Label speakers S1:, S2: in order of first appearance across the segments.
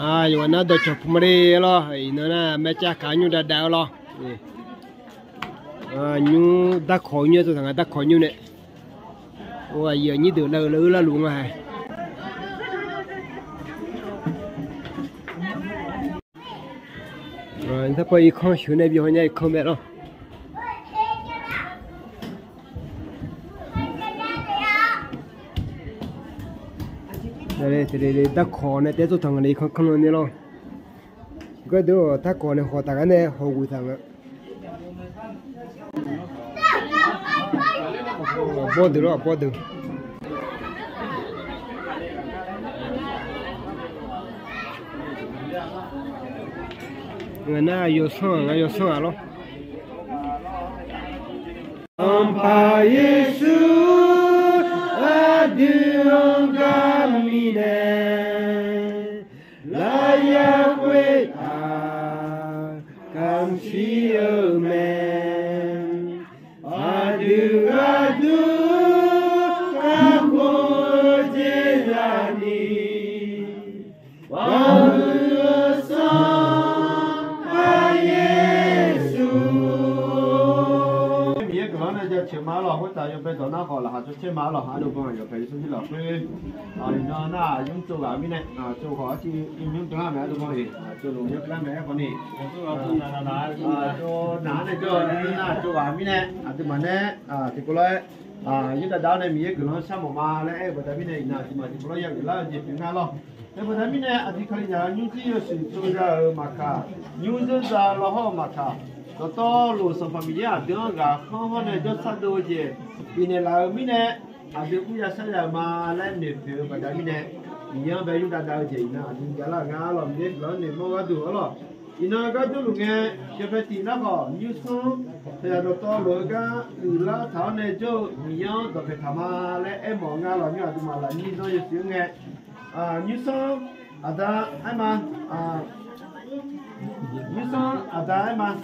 S1: อยู่นั่นตัวจบมาดีlo nó là mẹ cha cả như đã đào lo như đã khỏi như tôi thằng đã khỏi như này ôi giờ như từ lâu lâu là luôn rồi rồiถ้าไปข้อชื่อในวิวเนี่ยข้อแบบlo đây đã khó này, tôi thằng này không luôn đi lo, cái đó đã khó này họ ta này họ vui thằng á, bỏ được rồi, bỏ được, người na yêu sang alo, ông pa Yesu adieu camine la Yahweh kam men adieu kako jelani chế má lò hốt tại bên đó nó gọi là hạt chế má lò hạt đồ con rồi phải xuống là quê nó là những chỗ gạo này chỗ họ chỉ những cái mẹ đồ con thì chỗ đồ những cái mẹ con thì chỗ ná này chỗ là chỗ gạo này thì mà nè thì có lẽ những cái đó này mình cứ nói sao mà lẽ bởi vì này thì mà thì có lẽ là gì tiếng Nga lo thế bởi vì này thì khai nhà những gì sự chỗ ra mà cả những gì ra lo họ mà cả to lù sản phẩm gì à tiếng gà không có này cho sát đôi gì vì này là mình này được cũng là sẽ là mà lên nếp phiếu và đấy mình này nhớ về chúng ta đào gì nè thì cái là ngã làm nếp lớn nếp mua cái đủ rồi thì nó cái chỗ lúc nghe cho phải tìm nó có như xong thì là đồ to lù cái lá thảo này cho nhớ tập phải tham mà lên em bỏ ngã làm như là mà là như nó như tiếng nghe như xong đó ai mà như sao ở đây mà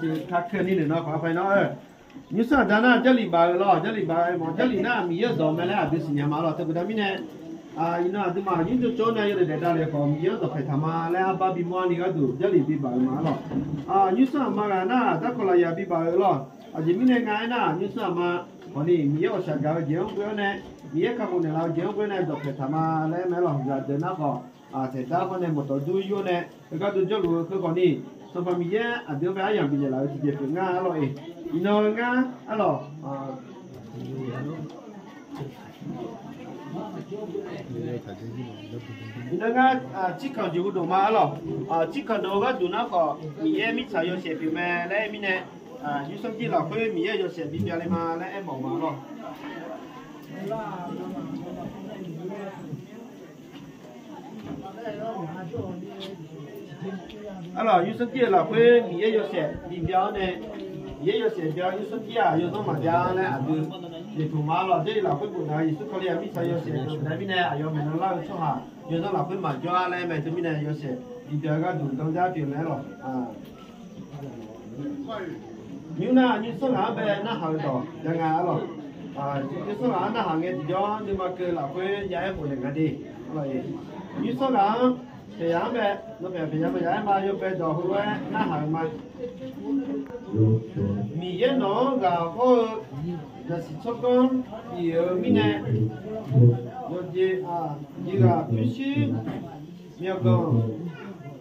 S1: thì các cái này nó có phải nói như sao đó là jelly bar lo jelly bar mà jelly na mi giờ mà lại bị sinh mà lo thì bây giờ mình này ina thì mà những chỗ này để ra để có mi giờ phải tham mà lại ba bị mua này cái đủ jelly bị bar mà lo như sao mà na ta có là ya bị bar lo chỉ mình này ngay na như sao mà còn đi mi ở sân gạo giếng bữa này mi các con này lao giếng bữa này giờ phải tham mà lại mấy lòng giờ để nó có thì ta con này một tổ du vô này cái tổ du luôn cứ còn đi xong rồi mi đứa béอย่างbây giờ là chỉ việc nga rồi ino nga alo ino nga chỉ cần chịu đồ mà alo chỉ cần đồ cái đồ nó có mi mi xài yo xe phim mà lấy mi này như xong chỉ là phải mi yo xe phim này mà lấy em bảo mà alo alors như kia là quê mi yo xe phim này yo xe béo như xong kia yo nó mà béo này được để thủ má là đây là quê bún này số kia mi xài yo xe này mi này yo mình nó lao cho hà yo nó là quê mà cho này mà mi này yo xe đi chơi cái đủ đông giá tiền này rồi như na như số nào bé na hàng đó chẳng hạn rồi như số nào na hàng cái gì đó nhưng mà cứ là quê giá của người đi rồi như số nào thì giá bé nó bé bây giờ giá mà yo bé đó huế na hàng mà mi ye nó gà có là xịt cho con thì mi này rồi gì gà fish miêu con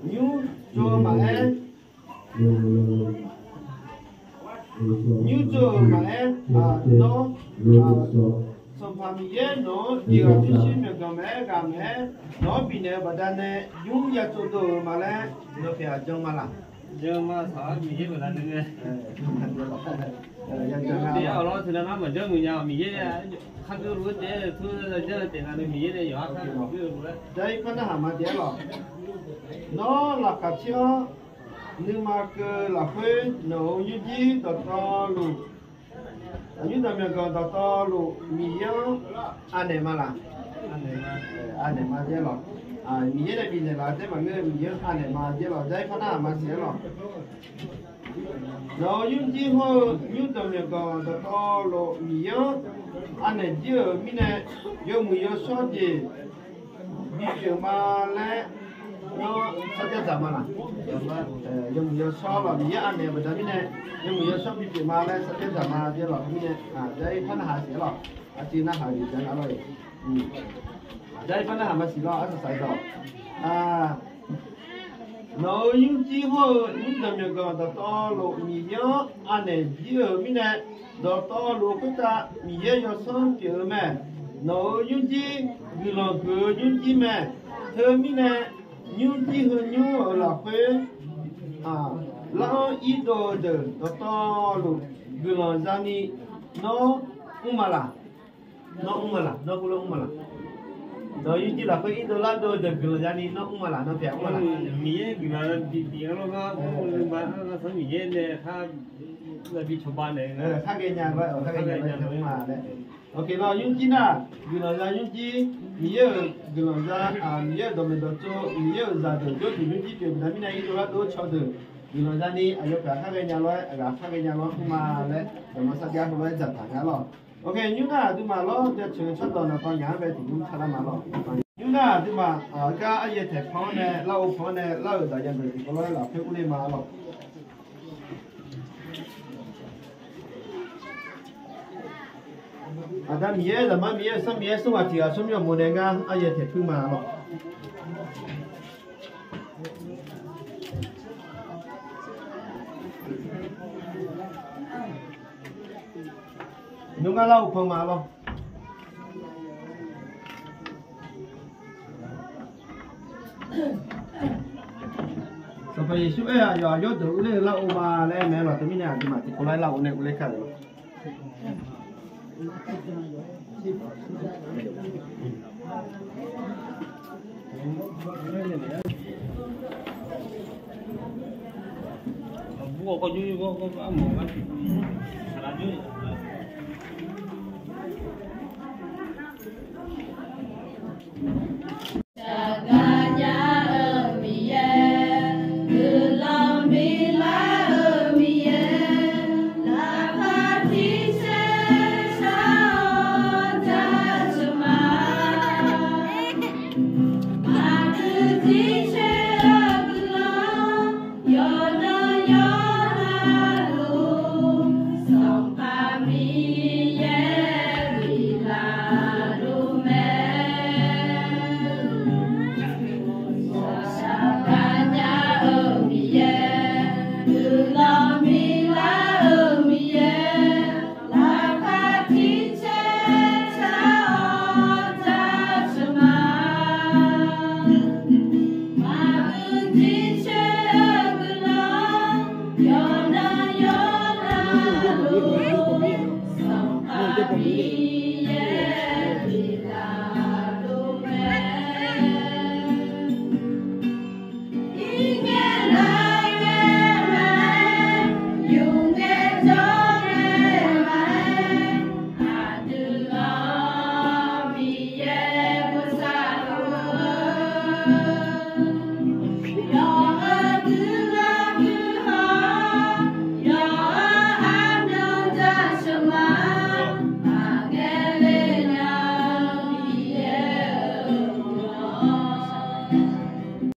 S1: nhú cho mà em nhú cho mà em nó sản phẩm ye nó gì gà fish miêu con mẹ gà mẹ nó bị này bà đàn này nhú ya cho tôi mà lại nó phải trông mà làm
S2: nhưng mà sao mình biết là nữa thì ở đó thì nó mà chơi người nhà mình biết khác cái lúc đấy thứ chơi tiền là mình biết đấy nhỏ khác cái lúc đấy
S1: đây con nó hàm mà thế rồi nó là cà chua nhưng mà cái là phải nấu như gì to luôn như là mình còn to luôn mì ăn này mà làm ăn này mà thế rồi 米的米呢，这么个米看的嘛，这老在看那嘛些了。然后用之后用到那个的到了米样，按呢就米呢有没有说的，你就嘛来。nó sao cái giảm mà dùng nhiều so là vì ăn này bây giờ mình này dùng nhiều so bị bị mà này sao cái giảm mà giờ là mình này đây phân hà sẽ là chỉ là hà gì chẳng rồi đây phân hà mà chỉ là sai rồi nó những chi hồ những làm việc cái đó to lộ mì nhớ ăn này giờ mình này đó to lộ cái ta mì nhớ cho xong kiểu mà nó những chi người làm người những chi mà thưa mình này nhưng chỉ hơn nhau là phải lão ít đồ de nó to luôn người làm ra ni nó là nó là nó nhưng chỉ là phải ít đồ lá đồ de người làm ra ni nó là nó phải là
S2: 米比嘛比那个嘛那什么米呢？他那比出版的。
S1: khác cái nhà vậy khác cái nhà vậy mà đấy ok rồi những chi nào người làm ra những chi người làm ra người đồ mình đồ cho người ra đồ cho thì những chi tiền là mình này đồ là đồ cho được người làm ra đi ở chỗ khác cái nhà rồi khác cái nhà rồi mà đấy rồi nó sẽ ra không phải giật thằng rồi ok những nào thì mà nóจะเชิญชัดตอนตอนnhà về thì cũngชัดมาแล้วnhững nào thì mà cáiไอ้เทปพอเนี่ยเล่าพอเนี่ยเล่าแต่ยังไม่ก็เลยเราเพิ่งได้มาหรอกแต่มีเแต่มันมีสัมมีสวัสดิ์สมยมโมเดงาไอ้เทปเพิ่งมาหรอกนุ่งก็เล่าพอมาหรอกสมัยช่วยอย่ายอดดูเลยเล่ามาแล้วแม่เราจะไม่เนี่ยจะมาที่คนไล่เล่าเนี่ยคนไล่ขัดเลย
S2: 不过我就我按摩完，啥啦就。
S3: Jesus.